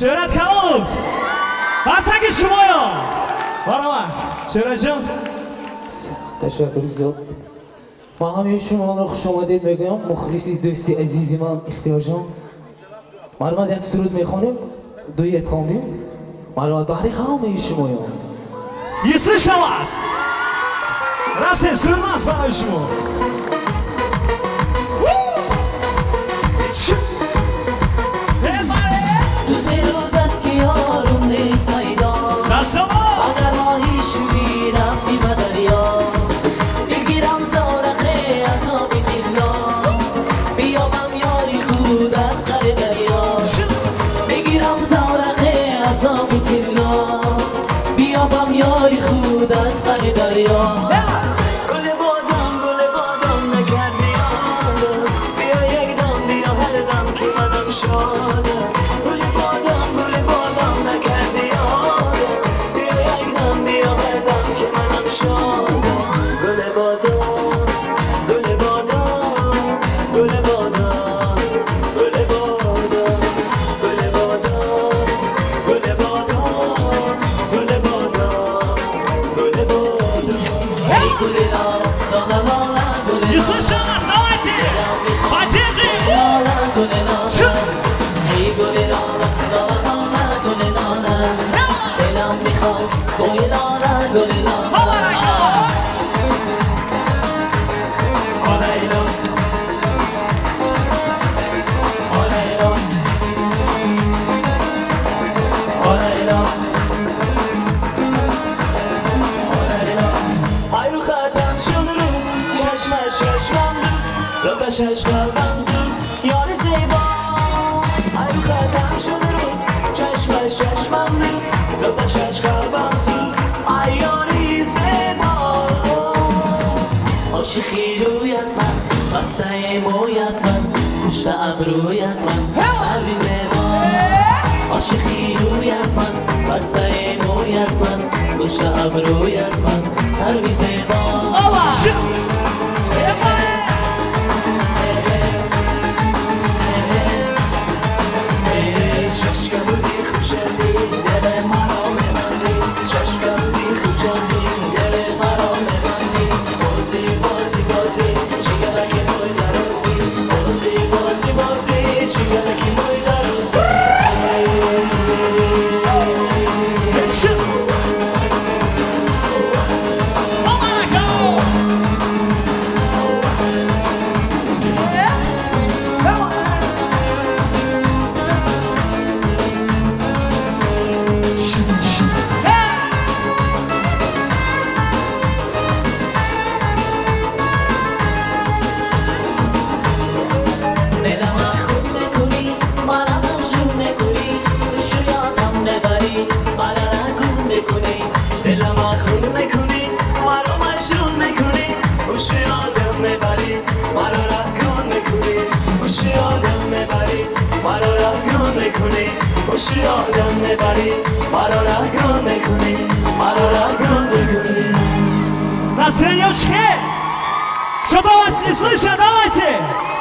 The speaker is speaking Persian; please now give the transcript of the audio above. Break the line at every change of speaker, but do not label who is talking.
شهرت کلوف بسنگ شمایا برامن شهرت جان
تشکر زیاد من همه شما رو خوش آمدید میگم مخلصی دوستی عزیزی من اختیار جان معلومات یک سرود میخونیم دویت خوندیم معلومات بحری همه شمایا
یه سلام است راست سرود است برای شما
روز روز است که یارم نیست میدان اگر ماهی شوی رفتی به دریا بگیرم زارقه عذاب دلا بیابم یاری خود از قر دریا بگیرم زارقه عذاب دلا بیابم یاری خود از قر دریا گل بادام نکردی آدم بیا یک دم بیا هر دم که منم شادم گل بادام نکردی آدم بیا یک دم بیا هر دم که منم شادم گل بادام گل بادام گل بادام گل بادام گل بادام گل بادام گل بادام گل بادام ای گل لا لا لا لا گل
یه سلام است آواتی فاجیقی
ای گل لا لا لا لا گل لا دلم میخواست گل لا گل لا شش قلبم زوز یار زیبا ایو خطم شد روز چشمم دوز زد شش قلبم سوز ای یاری زیبا عاشقی رویت من بسته مویت من پشت ابرویت من سروی زیبا عاشقی رویت من بسته مویت من پشت ابرویت من سروی زیبا چشم بودی خوب شدی دل مرا میبندی چشم بودی خوب شدی دل مرا میبندی بازی چیگلکی موی درازی بازی چیگلکی موی درازی خوشی آدم میبری مرا رگان میکنی مرا رگان میکنی
Настроение чхе! Что давайте, не слышно, давайте!